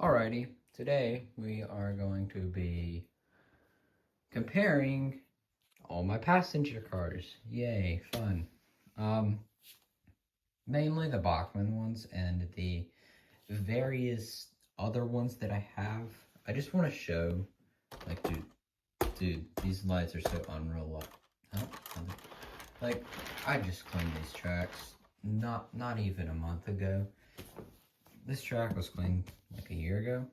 Alrighty, today we are going to be comparing all my passenger cars. Yay, fun. Um, Mainly the Bachmann ones and the various other ones that I have. I just want to show, like, dude, these lights are so unreal. Like, I just cleaned these tracks not even a month ago. This track was cleaned like a year ago.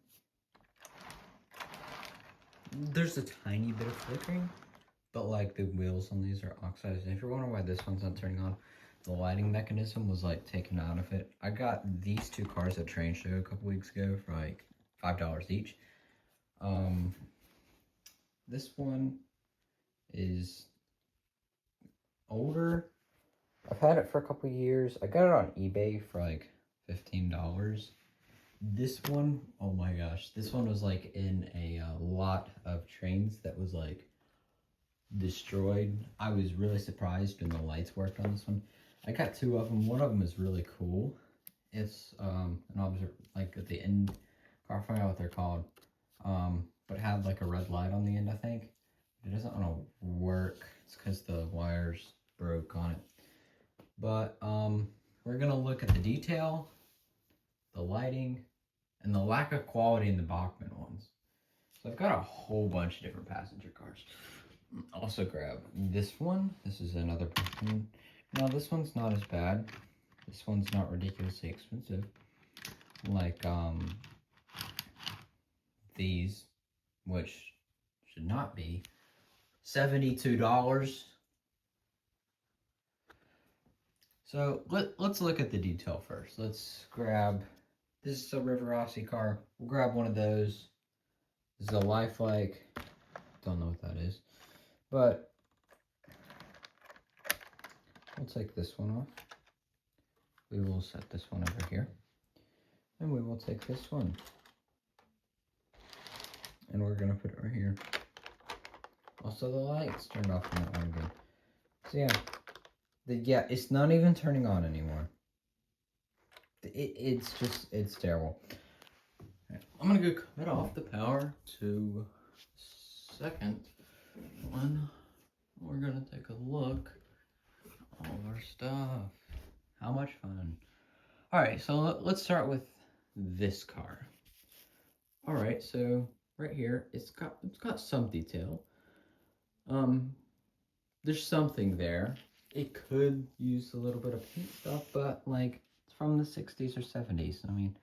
There's a tiny bit of flickering, but like the wheels on these are oxidized. And if you're wondering why this one's not turning on, the lighting mechanism was like taken out of it. I got these two cars at Train Show a couple weeks ago for like $5 each. This one is older. I've had it for a couple years. I got it on eBay for like $15. This one, oh my gosh, this one was like in a lot of trains that was like destroyed. I was really surprised when the lights worked on this one. I got two of them. One of them is really cool. It's like at the end, I forgot what they're called. But it had like a red light on the end, I think. It doesn't want to work. It's because the wires broke on it. But we're gonna look at the detail, the lighting, and the lack of quality in the Bachmann ones. So I've got a whole bunch of different passenger cars. Also grab this one. This is another Bachmann. Now this one's not as bad. This one's not ridiculously expensive. Like these, which should not be. $72. So let's look at the detail first. Let's grab, this is a River Rossi car. We'll grab one of those. This is a Lifelike. Don't know what that is. But we'll take this one off. We will set this one over here. And we will take this one. And we're gonna put it right here. Also the lights turned off on that one again. So yeah, it's not even turning on anymore. It's terrible. Right, I'm gonna go cut off the power to second one. We're gonna take a look at all of our stuff. How much fun. Alright, so let's start with this car. Alright, so right here, it's got some detail. There's something there. It could use a little bit of paint stuff, but like it's from the 60s or 70s. I mean,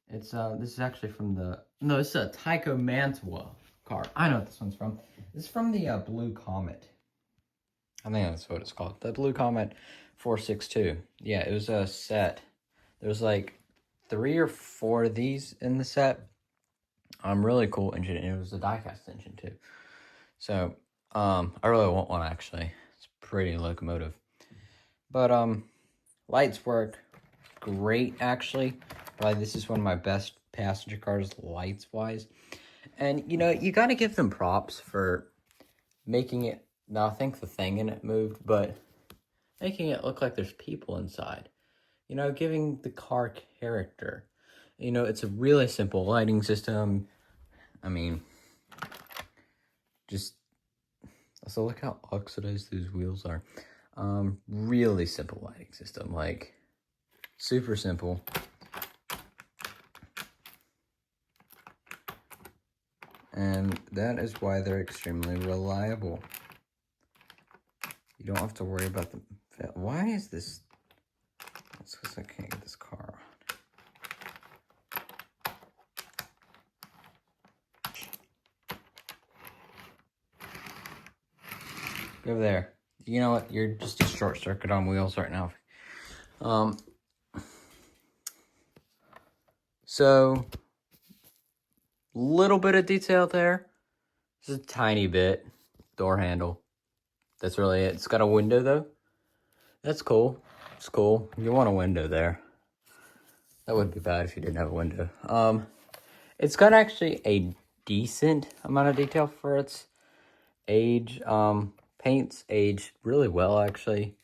it's this is actually from this is a Tycho Mantua car. I know what this one's from. This is from the Blue Comet. I think that's what it's called. The Blue Comet 462. Yeah, it was a set. There was like 3 or 4 of these in the set. Really cool engine. And it was a die-cast engine too. So, I really want one actually. It's a pretty locomotive. But lights work great actually. Probably this is one of my best passenger cars lights wise. And you know, you got to give them props for making it. Now I think the thing in it moved, but making it look like there's people inside. You know, giving the car character. You know, it's a really simple lighting system. I mean, just also look how oxidized those wheels are. Really simple lighting system, like super simple. And that is why they're extremely reliable. You don't have to worry about the... Why is this... That's because I can't get this car on. Go there. You know what? You're just a short circuit on wheels right now. So... Little bit of detail there. Just a tiny bit. Door handle. That's really it. It's got a window though. That's cool. It's cool. You want a window there. That would be bad if you didn't have a window. It's got actually a decent amount of detail for its age. Paint's aged really well actually.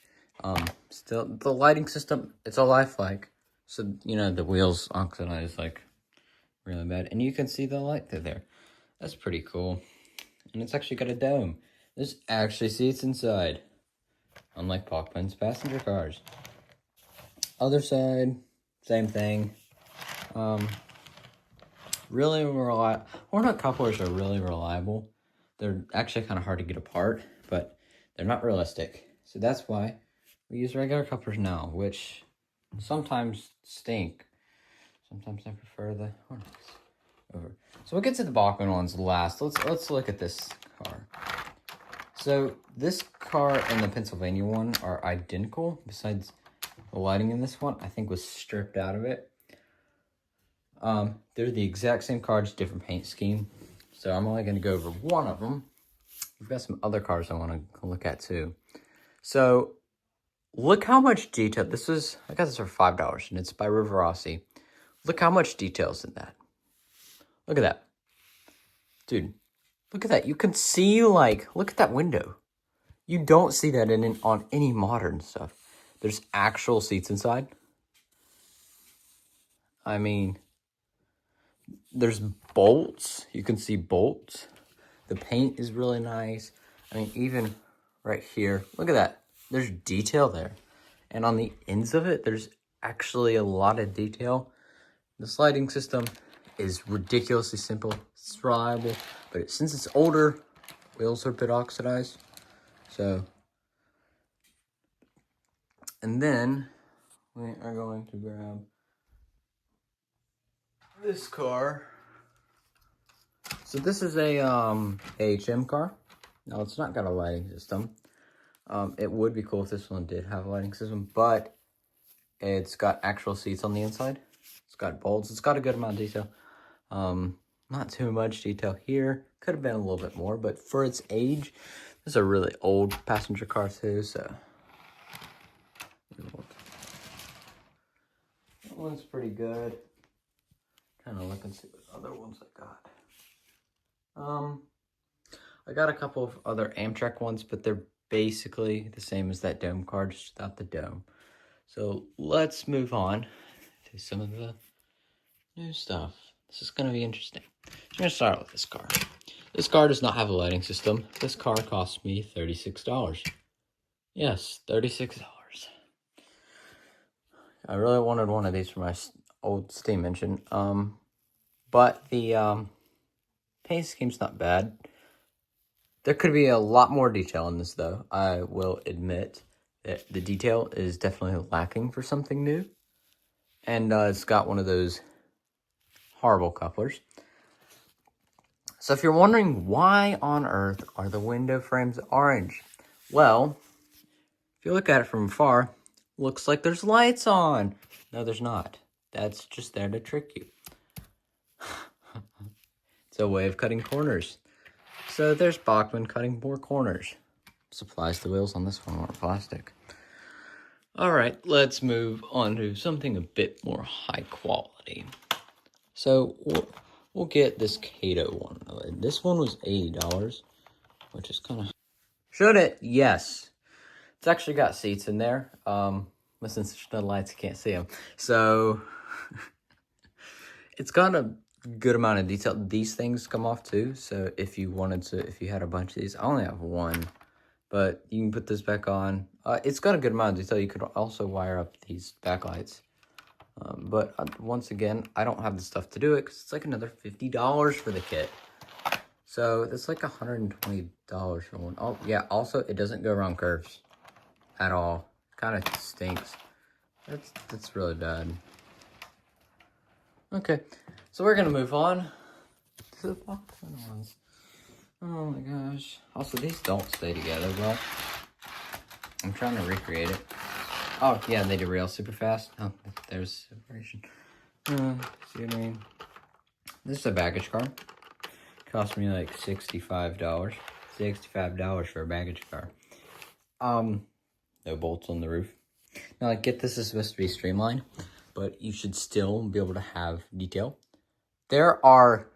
Still the lighting system, it's a Lifelike. So, you know, the wheels oxidize like really bad. And you can see the light through there. That's pretty cool. And it's actually got a dome. There's actually seats inside. Unlike Bachmann's passenger cars. Other side, same thing. Really reliable. Walnut couplers are really reliable. They're actually kind of hard to get apart, but they're not realistic. So that's why we use regular couplers now, which sometimes stink. Sometimes I prefer the Hornets over. So we'll get to the Bachmann ones last. Let's look at this car. So this car and the Pennsylvania one are identical, besides the lighting in this one, I think, was stripped out of it. They're the exact same car, just different paint scheme. So I'm only going to go over one of them. We've got some other cars I want to look at too. So look how much detail. I got this for $5, and it's by Rivarossi. Look how much detail's in that. Look at that. Dude, look at that. You can see, look at that window. You don't see that on any modern stuff. There's actual seats inside. I mean, there's bolts. You can see bolts. The paint is really nice. I mean, even right here, look at that. There's detail there. And on the ends of it, there's actually a lot of detail. The sliding system is ridiculously simple. It's reliable. But since it's older, wheels are a bit oxidized. So, and then we are going to grab this car. So this is a AHM car. Now it's not got a lighting system. It would be cool if this one did have a lighting system, but it's got actual seats on the inside. It's got bulbs. It's got a good amount of detail. Not too much detail here. Could have been a little bit more, but for its age, this is a really old passenger car too, so. That one's pretty good. Kind of look and see what other ones I got. I got a couple of other Amtrak ones, but they're basically the same as that dome car, just without the dome. So let's move on to some of the new stuff. This is going to be interesting. So I'm going to start with this car. This car does not have a lighting system. This car cost me $36. Yes, $36. I really wanted one of these for my old steam engine. But the paint scheme's not bad. There could be a lot more detail in this, though. I will admit that the detail is definitely lacking for something new. And it's got one of those horrible couplers. So if you're wondering why on earth are the window frames orange? Well, if you look at it from afar, looks like there's lights on. No, there's not. That's just there to trick you. It's a way of cutting corners. So there's Bachmann cutting more corners. Supplies the wheels on this one are plastic. All right, let's move on to something a bit more high quality. So we'll get this Kato one. This one was $80, which is kind of... Should it? Yes. It's actually got seats in there. But since there's no lights, you can't see them. So it's got a good amount of detail. These things come off too. So if you had a bunch of these, I only have one, but you can put this back on. It's got a good amount of detail. You could also wire up these backlights. But once again, I don't have the stuff to do it because it's like another $50 for the kit. So it's like $120 for one. Oh yeah, also it doesn't go around curves at all. Kind of stinks. That's really bad. Okay, so we're gonna move on to the Bachmann ones. Oh my gosh. Also, these don't stay together well. I'm trying to recreate it. Oh yeah, they derail super fast. Oh, there's separation. See what I mean? This is a baggage car. Cost me like $65. $65 for a baggage car. No bolts on the roof. Now, I get this is supposed to be streamlined, but you should still be able to have detail. There are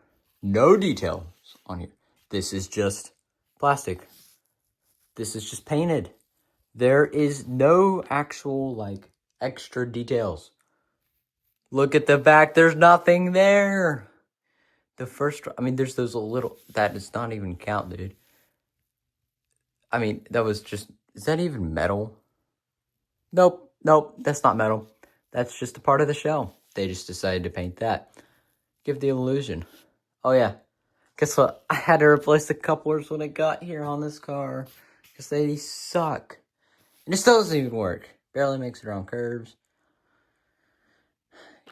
no details on here. This is just plastic. This is just painted. There is no actual, extra details. Look at the back. There's nothing there. The first, I mean, there's those little, that does not even count, dude. I mean, that was just, is that even metal? Nope, that's not metal. That's just a part of the shell. They just decided to paint that. Give the illusion. Oh yeah, guess what? I had to replace the couplers when it got here on this car. Because they suck. And it still doesn't even work. Barely makes it around curves.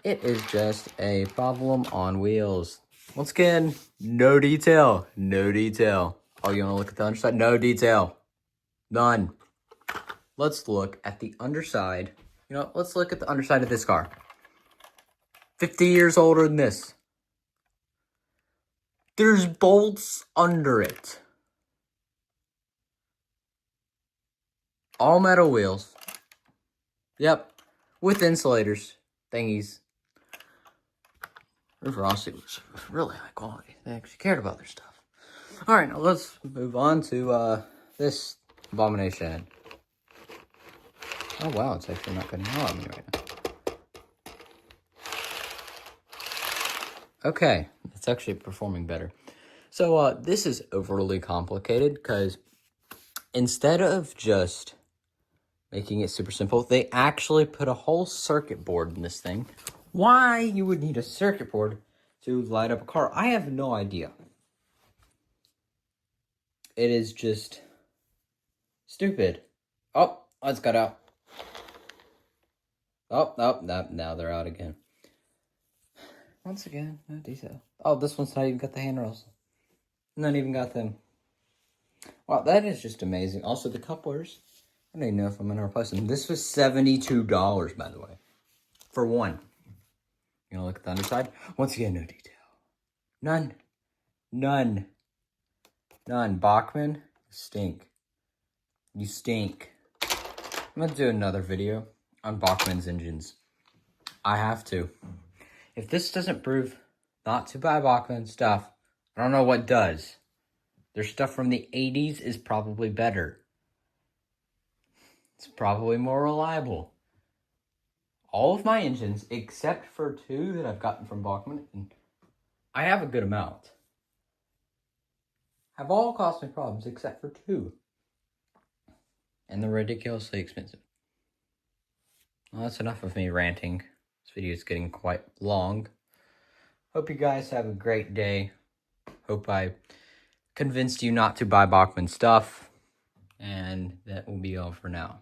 It is just a problem on wheels. Once again, no detail. No detail. Oh, you want to look at the underside? No detail. None. Let's look at the underside. You know, let's look at the underside of this car. 50 years older than this. There's bolts under it. All metal wheels. Yep. With insulators. Thingies. Rossi was really high quality. They actually cared about their stuff. Alright, now let's move on to this abomination. Oh wow, it's actually not cutting out on me right now. Okay, it's actually performing better. So this is overly complicated because instead of just making it super simple, they actually put a whole circuit board in this thing. Why you would need a circuit board to light up a car, I have no idea. It is just stupid. Oh, it's got out. Oh, now they're out again. Once again, no detail. Oh, this one's not even got the handrails. Not even got them. Wow, that is just amazing. Also, the couplers. I don't even know if I'm going to replace them. This was $72, by the way. For one. You know, look at the underside. Once again, no detail. None. Bachmann, you stink. You stink. I'm going to do another video on Bachmann's engines. I have to. If this doesn't prove not to buy Bachmann stuff, I don't know what does. Their stuff from the 80s is probably better. It's probably more reliable. All of my engines, except for 2 that I've gotten from Bachmann, and I have a good amount, have all caused me problems except for 2. And they're ridiculously expensive. Well, that's enough of me ranting. This video is getting quite long. Hope you guys have a great day. Hope I convinced you not to buy Bachmann stuff. And that will be all for now.